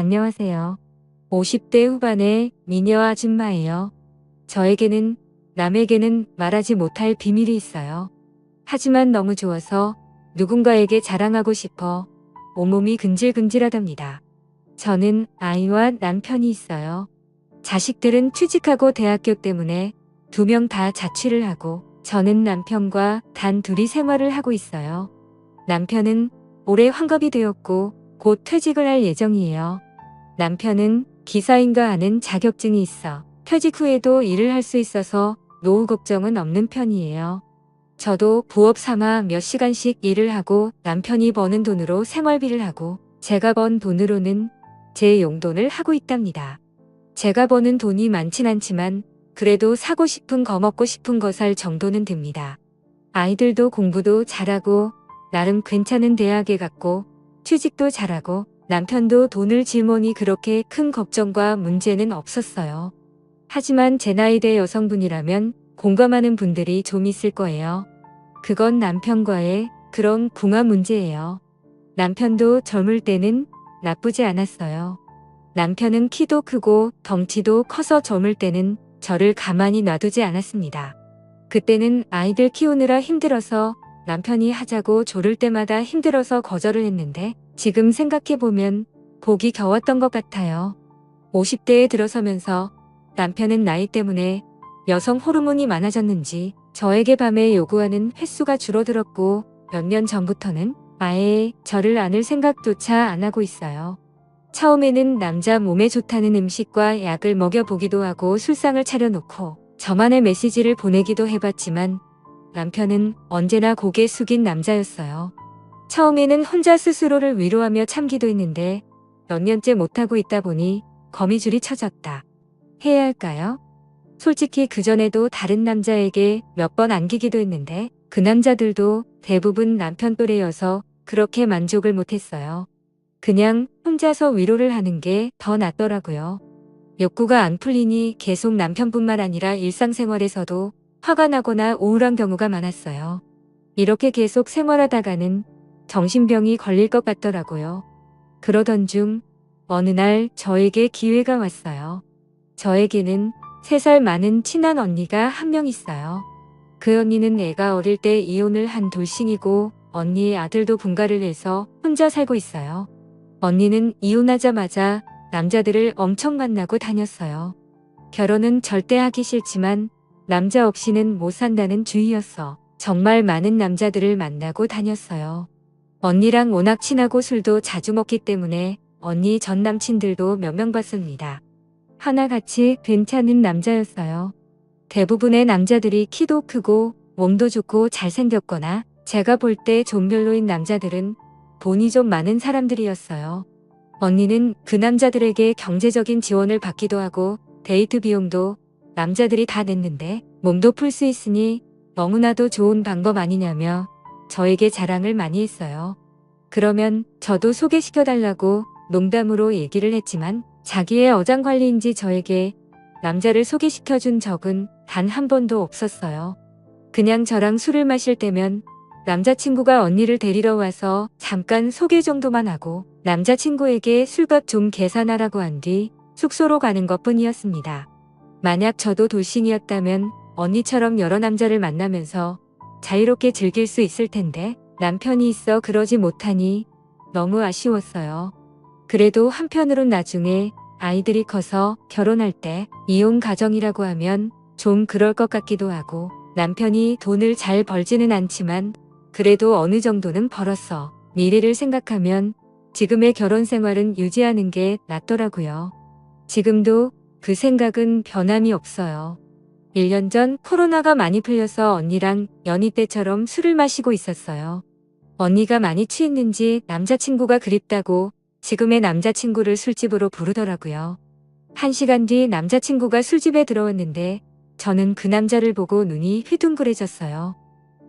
안녕하세요. 50대 후반의 미녀 아줌마예요. 저에게는 남에게는 말하지 못할 비밀이 있어요. 하지만 너무 좋아서 누군가에게 자랑하고 싶어 온몸이 근질근질하답니다. 저는 아이와 남편이 있어요. 자식들은 취직하고 대학교 때문에 2명 다 자취를 하고 저는 남편과 단 둘이 생활을 하고 있어요. 남편은 올해 환갑이 되었고 곧 퇴직을 할 예정이에요. 남편은 기사인가 하는 자격증이 있어 퇴직 후에도 일을 할 수 있어서 노후 걱정은 없는 편이에요. 저도 부업 삼아 몇 시간씩 일을 하고 남편이 버는 돈으로 생활비를 하고 제가 번 돈으로는 제 용돈을 하고 있답니다. 제가 버는 돈이 많진 않지만 그래도 사고 싶은 거 먹고 싶은 거 살 정도는 됩니다. 아이들도 공부도 잘하고 나름 괜찮은 대학에 갔고 취직도 잘하고 남편도 돈을 짊으니 그렇게 큰 걱정과 문제는 없었어요. 하지만 제 나이대 여성분이라면 공감하는 분들이 좀 있을 거예요. 그건 남편과의 그런 궁합 문제예요. 남편도 젊을 때는 나쁘지 않았어요. 남편은 키도 크고 덩치도 커서 젊을 때는 저를 가만히 놔두지 않았습니다. 그때는 아이들 키우느라 힘들어서 남편이 하자고 조를 때마다 힘들어서 거절을 했는데 지금 생각해보면 복이 겨웠던 것 같아요. 50대에 들어서면서 남편은 나이 때문에 여성 호르몬이 많아졌는지 저에게 밤에 요구하는 횟수가 줄어들었고 몇 년 전부터는 아예 저를 안을 생각조차 안 하고 있어요. 처음에는 남자 몸에 좋다는 음식과 약을 먹여보기도 하고 술상을 차려놓고 저만의 메시지를 보내기도 해봤지만 남편은 언제나 고개 숙인 남자였어요. 처음에는 혼자 스스로를 위로하며 참기도 했는데 몇 년째 못하고 있다 보니 거미줄이 쳐졌다 해야 할까요? 솔직히 그전에도 다른 남자에게 몇 번 안기기도 했는데 그 남자들도 대부분 남편 또래여서 그렇게 만족을 못했어요. 그냥 혼자서 위로를 하는 게 더 낫더라고요. 욕구가 안 풀리니 계속 남편뿐만 아니라 일상생활에서도 화가 나거나 우울한 경우가 많았어요. 이렇게 계속 생활하다가는 정신병이 걸릴 것 같더라고요. 그러던 중 어느 날 저에게 기회가 왔어요. 저에게는 3살 많은 친한 언니가 한 명 있어요. 그 언니는 애가 어릴 때 이혼을 한 돌싱이고 언니의 아들도 분가를 해서 혼자 살고 있어요. 언니는 이혼하자마자 남자들을 엄청 만나고 다녔어요. 결혼은 절대 하기 싫지만 남자 없이는 못 산다는 주의였어. 정말 많은 남자들을 만나고 다녔어요. 언니랑 워낙 친하고 술도 자주 먹기 때문에 언니 전 남친들도 몇 명 봤습니다. 하나같이 괜찮은 남자였어요. 대부분의 남자들이 키도 크고 몸도 좋고 잘생겼거나 제가 볼 때 좀 별로인 남자들은 돈이 좀 많은 사람들이었어요. 언니는 그 남자들에게 경제적인 지원을 받기도 하고 데이트 비용도 남자들이 다 냈는데 몸도 풀 수 있으니 너무나도 좋은 방법 아니냐며 저에게 자랑을 많이 했어요. 그러면 저도 소개시켜달라고 농담으로 얘기를 했지만 자기의 어장관리인지 저에게 남자를 소개시켜준 적은 단 한 번도 없었어요. 그냥 저랑 술을 마실 때면 남자친구가 언니를 데리러 와서 잠깐 소개 정도만 하고 남자친구에게 술값 좀 계산하라고 한 뒤 숙소로 가는 것뿐이었습니다. 만약 저도 돌싱이었다면 언니처럼 여러 남자를 만나면서 자유롭게 즐길 수 있을 텐데 남편이 있어 그러지 못하니 너무 아쉬웠어요. 그래도 한편으론 나중에 아이들이 커서 결혼할 때 이혼 가정이라고 하면 좀 그럴 것 같기도 하고 남편이 돈을 잘 벌지는 않지만 그래도 어느 정도는 벌었어. 미래를 생각하면 지금의 결혼 생활은 유지하는 게 낫더라고요. 지금도 그 생각은 변함이 없어요. 1년 전 코로나가 많이 풀려서 언니랑 연희 때처럼 술을 마시고 있었어요. 언니가 많이 취했는지 남자친구가 그립다고 지금의 남자친구를 술집으로 부르더라고요. 1시간 뒤 남자친구가 술집에 들어왔는데 저는 그 남자를 보고 눈이 휘둥그레졌어요.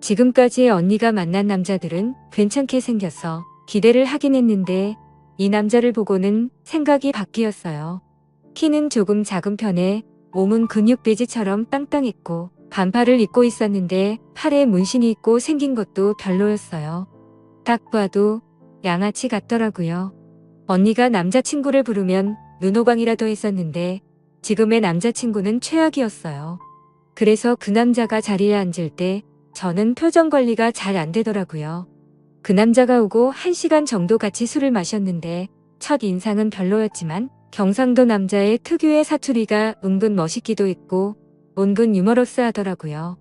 지금까지 언니가 만난 남자들은 괜찮게 생겨서 기대를 하긴 했는데 이 남자를 보고는 생각이 바뀌었어요. 키는 조금 작은 편에 몸은 근육돼지처럼 땅땅했고 반팔을 입고 있었는데 팔에 문신이 있고 생긴 것도 별로였어요. 딱 봐도 양아치 같더라고요. 언니가 남자친구를 부르면 눈호강이라도 했었는데 지금의 남자친구는 최악이었어요. 그래서 그 남자가 자리에 앉을 때 저는 표정 관리가 잘 안 되더라고요. 그 남자가 오고 1시간 정도 같이 술을 마셨는데 첫 인상은 별로였지만 경상도 남자의 특유의 사투리가 은근 멋있기도 했고 은근 유머러스하더라고요.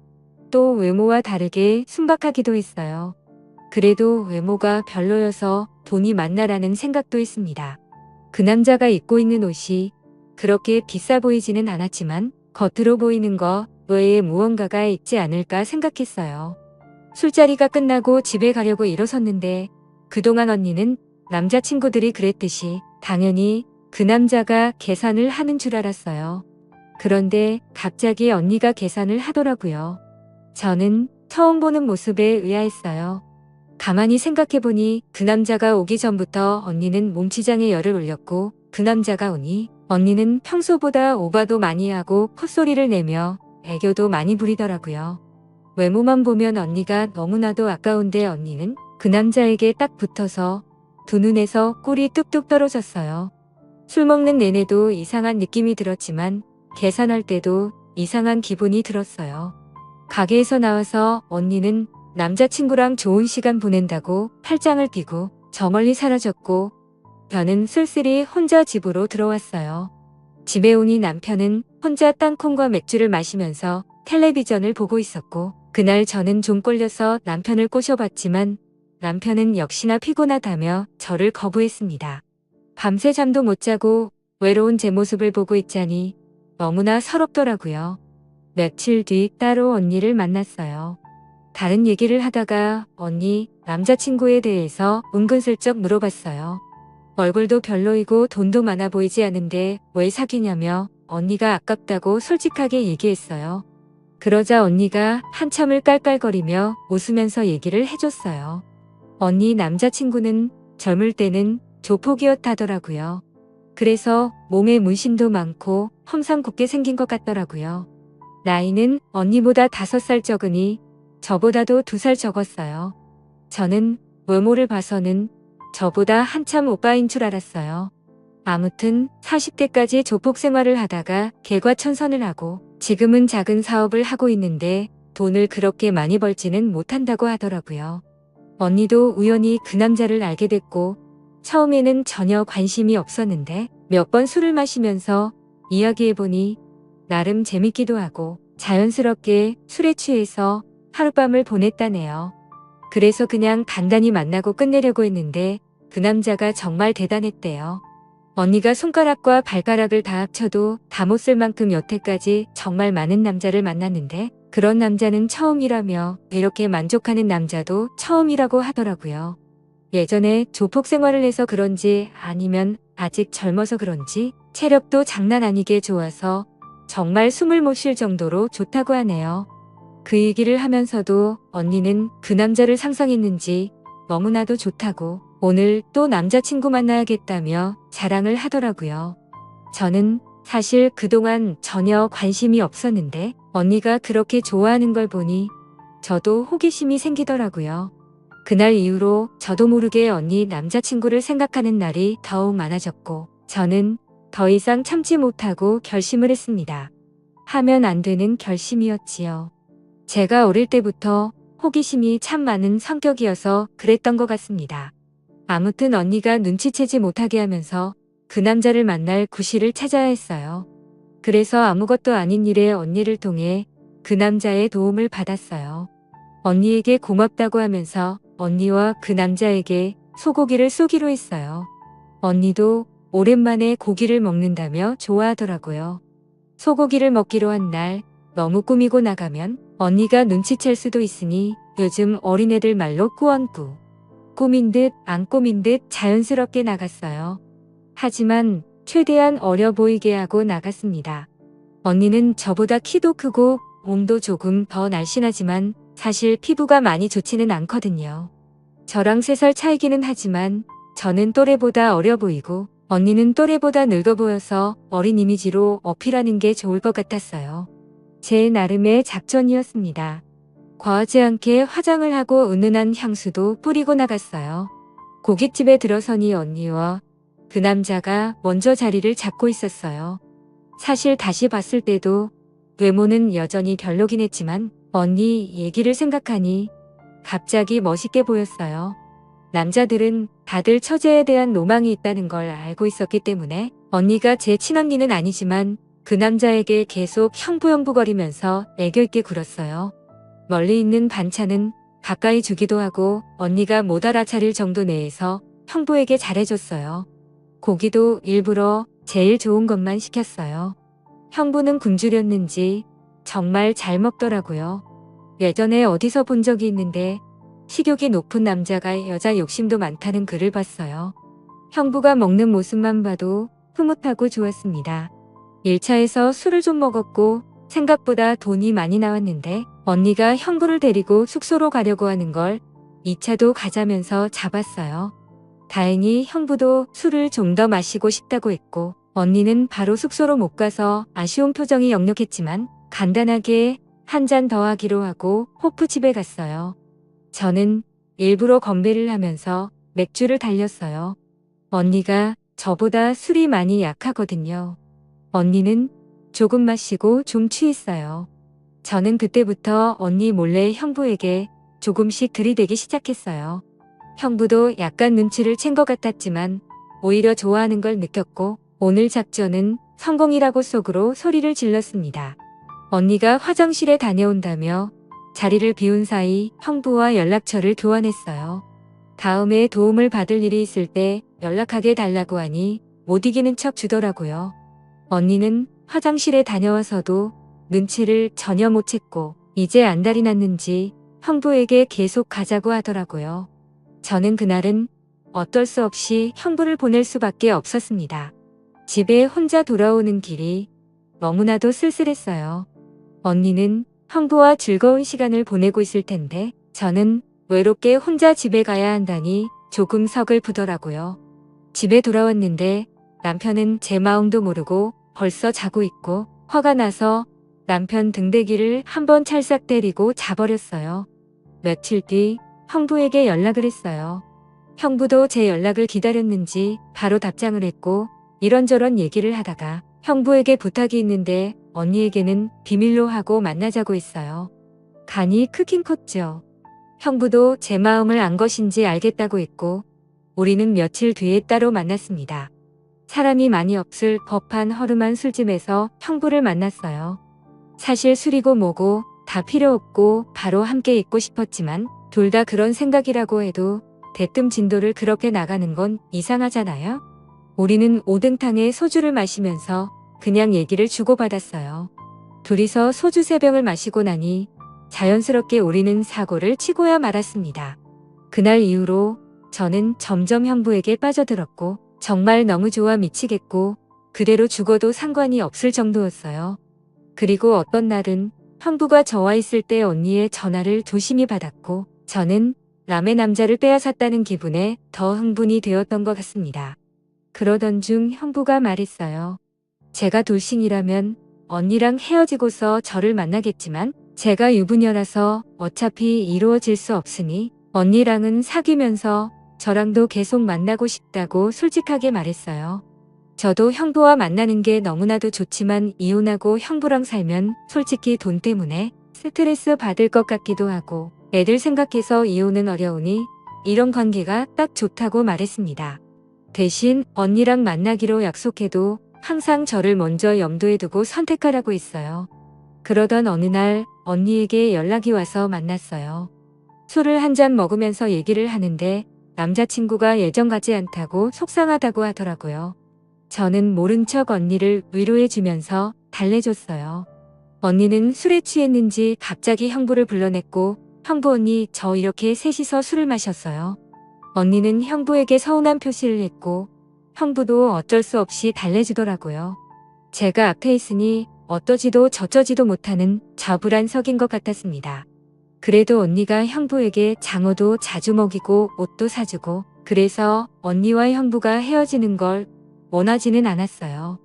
또 외모와 다르게 순박하기도 했어요. 그래도 외모가 별로여서 돈이 많나라는 생각도 했습니다. 그 남자가 입고 있는 옷이 그렇게 비싸 보이지는 않았지만 겉으로 보이는 거 외에 무언가가 있지 않을까 생각했어요. 술자리가 끝나고 집에 가려고 일어섰는데 그동안 언니는 남자친구들이 그랬듯이 당연히 그 남자가 계산을 하는 줄 알았어요. 그런데 갑자기 언니가 계산을 하더라고요. 저는 처음 보는 모습에 의아했어요. 가만히 생각해보니 그 남자가 오기 전부터 언니는 몸치장에 열을 올렸고 그 남자가 오니 언니는 평소보다 오바도 많이 하고 콧소리를 내며 애교도 많이 부리더라고요. 외모만 보면 언니가 너무나도 아까운데 언니는 그 남자에게 딱 붙어서 두 눈에서 꿀이 뚝뚝 떨어졌어요. 술 먹는 내내도 이상한 느낌이 들었지만 계산할 때도 이상한 기분이 들었어요. 가게에서 나와서 언니는 남자친구랑 좋은 시간 보낸다고 팔짱을 끼고 저 멀리 사라졌고 저는 쓸쓸히 혼자 집으로 들어왔어요. 집에 오니 남편은 혼자 땅콩과 맥주를 마시면서 텔레비전을 보고 있었고 그날 저는 좀 꼴려서 남편을 꼬셔봤지만 남편은 역시나 피곤하다며 저를 거부했습니다. 밤새 잠도 못 자고 외로운 제 모습을 보고 있자니 너무나 서럽더라고요. 며칠 뒤 따로 언니를 만났어요. 다른 얘기를 하다가 언니 남자친구에 대해서 은근슬쩍 물어봤어요. 얼굴도 별로이고 돈도 많아 보이지 않은데 왜 사귀냐며 언니가 아깝다고 솔직하게 얘기했어요. 그러자 언니가 한참을 깔깔거리며 웃으면서 얘기를 해줬어요. 언니 남자친구는 젊을 때는 조폭이었다더라고요. 그래서 몸에 문신도 많고 험상궂게 생긴 것 같더라고요. 나이는 언니보다 5살 적으니 저보다도 2살 적었어요. 저는 외모를 봐서는 저보다 한참 오빠인 줄 알았어요. 아무튼 40대까지 조폭 생활을 하다가 개과천선을 하고 지금은 작은 사업을 하고 있는데 돈을 그렇게 많이 벌지는 못한다고 하더라고요. 언니도 우연히 그 남자를 알게 됐고 처음에는 전혀 관심이 없었는데 몇 번 술을 마시면서 이야기해보니 나름 재밌기도 하고 자연스럽게 술에 취해서 하룻밤을 보냈다네요. 그래서 그냥 간단히 만나고 끝내려고 했는데 그 남자가 정말 대단했대요. 언니가 손가락과 발가락을 다 합쳐도 다 못 쓸 만큼 여태까지 정말 많은 남자를 만났는데 그런 남자는 처음이라며 이렇게 만족하는 남자도 처음이라고 하더라고요. 예전에 조폭 생활을 해서 그런지 아니면 아직 젊어서 그런지 체력도 장난 아니게 좋아서 정말 숨을 못 쉴 정도로 좋다고 하네요. 그 얘기를 하면서도 언니는 그 남자를 상상했는지 너무나도 좋다고 오늘 또 남자친구 만나야겠다며 자랑을 하더라고요. 저는 사실 그동안 전혀 관심이 없었는데 언니가 그렇게 좋아하는 걸 보니 저도 호기심이 생기더라고요. 그날 이후로 저도 모르게 언니 남자친구를 생각하는 날이 더욱 많아졌고 저는 더 이상 참지 못하고 결심을 했습니다. 하면 안 되는 결심이었지요. 제가 어릴 때부터 호기심이 참 많은 성격이어서 그랬던 것 같습니다. 아무튼 언니가 눈치채지 못하게 하면서 그 남자를 만날 구실을 찾아야 했어요. 그래서 아무것도 아닌 일에 언니를 통해 그 남자의 도움을 받았어요. 언니에게 고맙다고 하면서 언니와 그 남자에게 소고기를 쏘기로 했어요. 언니도 오랜만에 고기를 먹는다며 좋아하더라고요. 소고기를 먹기로 한 날 너무 꾸미고 나가면 언니가 눈치챌 수도 있으니 요즘 어린애들 말로 꾸안꾸. 꾸민 듯 안 꾸민 듯 자연스럽게 나갔어요. 하지만 최대한 어려 보이게 하고 나갔습니다. 언니는 저보다 키도 크고 몸도 조금 더 날씬하지만 사실 피부가 많이 좋지는 않거든요. 저랑 3살 차이기는 하지만 저는 또래보다 어려 보이고 언니는 또래보다 늙어 보여서 어린 이미지로 어필하는 게 좋을 것 같았어요. 제 나름의 작전이었습니다. 과하지 않게 화장을 하고 은은한 향수도 뿌리고 나갔어요. 고깃집에 들어서니 언니와 그 남자가 먼저 자리를 잡고 있었어요. 사실 다시 봤을 때도 외모는 여전히 별로긴 했지만 언니 얘기를 생각하니 갑자기 멋있게 보였어요. 남자들은 다들 처제에 대한 로망이 있다는 걸 알고 있었기 때문에 언니가 제 친언니는 아니지만 그 남자에게 계속 형부형부거리면서 애교 있게 굴었어요. 멀리 있는 반찬은 가까이 주기도 하고 언니가 못 알아차릴 정도 내에서 형부에게 잘해줬어요. 고기도 일부러 제일 좋은 것만 시켰어요. 형부는 굶주렸는지 정말 잘 먹더라고요. 예전에 어디서 본 적이 있는데 식욕이 높은 남자가 여자 욕심도 많다는 글을 봤어요. 형부가 먹는 모습만 봐도 흐뭇하고 좋았습니다. 1차에서 술을 좀 먹었고 생각보다 돈이 많이 나왔는데 언니가 형부를 데리고 숙소로 가려고 하는 걸 2차도 가자면서 잡았어요. 다행히 형부도 술을 좀 더 마시고 싶다고 했고 언니는 바로 숙소로 못 가서 아쉬운 표정이 역력했지만 간단하게 한 잔 더 하기로 하고 호프집에 갔어요. 저는 일부러 건배를 하면서 맥주를 달렸어요. 언니가 저보다 술이 많이 약하거든요. 언니는 조금 마시고 좀 취했어요. 저는 그때부터 언니 몰래 형부에게 조금씩 들이대기 시작했어요. 형부도 약간 눈치를 챈 것 같았지만 오히려 좋아하는 걸 느꼈고 오늘 작전은 성공이라고 속으로 소리를 질렀습니다. 언니가 화장실에 다녀온다며 자리를 비운 사이 형부와 연락처를 교환했어요. 다음에 도움을 받을 일이 있을 때 연락하게 달라고 하니 못 이기는 척 주더라고요. 언니는 화장실에 다녀와서도 눈치를 전혀 못 챘고 이제 안달이 났는지 형부에게 계속 가자고 하더라고요. 저는 그날은 어쩔 수 없이 형부를 보낼 수밖에 없었습니다. 집에 혼자 돌아오는 길이 너무나도 쓸쓸했어요. 언니는 형부와 즐거운 시간을 보내고 있을 텐데 저는 외롭게 혼자 집에 가야 한다니 조금 서글프더라고요. 집에 돌아왔는데 남편은 제 마음도 모르고 벌써 자고 있고 화가 나서 남편 등대기를 한번 찰싹 때리고 자버렸어요. 며칠 뒤 형부에게 연락을 했어요. 형부도 제 연락을 기다렸는지 바로 답장을 했고 이런저런 얘기를 하다가 형부에게 부탁이 있는데 언니에게는 비밀로 하고 만나자고 했어요. 간이 크긴 컸죠. 형부도 제 마음을 안 것인지 알겠다고 했고 우리는 며칠 뒤에 따로 만났습니다. 사람이 많이 없을 법한 허름한 술집에서 형부를 만났어요. 사실 술이고 뭐고 다 필요 없고 바로 함께 있고 싶었지만 둘 다 그런 생각이라고 해도 대뜸 진도를 그렇게 나가는 건 이상하잖아요. 우리는 오등탕에 소주를 마시면서 그냥 얘기를 주고받았어요. 둘이서 소주 3병을 마시고 나니 자연스럽게 우리는 사고를 치고야 말았습니다. 그날 이후로 저는 점점 형부에게 빠져들었고 정말 너무 좋아 미치겠고 그대로 죽어도 상관이 없을 정도였어요. 그리고 어떤 날은 형부가 저와 있을 때 언니의 전화를 조심히 받았고 저는 남의 남자를 빼앗았다는 기분에 더 흥분이 되었던 것 같습니다. 그러던 중 형부가 말했어요. 제가 돌싱이라면 언니랑 헤어지고서 저를 만나겠지만 제가 유부녀라서 어차피 이루어질 수 없으니 언니랑은 사귀면서 저랑도 계속 만나고 싶다고 솔직하게 말했어요. 저도 형부와 만나는 게 너무나도 좋지만 이혼하고 형부랑 살면 솔직히 돈 때문에 스트레스 받을 것 같기도 하고 애들 생각해서 이혼은 어려우니 이런 관계가 딱 좋다고 말했습니다. 대신 언니랑 만나기로 약속해도 항상 저를 먼저 염두에 두고 선택하라고 했어요. 그러던 어느 날 언니에게 연락이 와서 만났어요. 술을 한 잔 먹으면서 얘기를 하는데 남자친구가 예전 같지 않다고 속상하다고 하더라고요. 저는 모른 척 언니를 위로해주면서 달래줬어요. 언니는 술에 취했는지 갑자기 형부를 불러냈고 형부 언니 저 이렇게 셋이서 술을 마셨어요. 언니는 형부에게 서운한 표시를 했고 형부도 어쩔 수 없이 달래주더라고요. 제가 앞에 있으니 어떠지도 저쩌지도 못하는 좌불안석인 것 같았습니다. 그래도 언니가 형부에게 장어도 자주 먹이고 옷도 사주고 그래서 언니와 형부가 헤어지는 걸 원하지는 않았어요.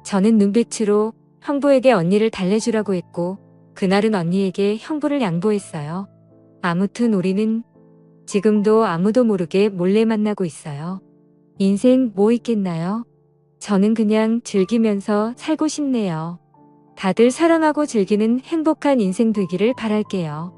저는 눈빛으로 형부에게 언니를 달래주라고 했고 그날은 언니에게 형부를 양보했어요. 아무튼 우리는 지금도 아무도 모르게 몰래 만나고 있어요. 인생 뭐 있겠나요? 저는 그냥 즐기면서 살고 싶네요. 다들 사랑하고 즐기는 행복한 인생 되기를 바랄게요.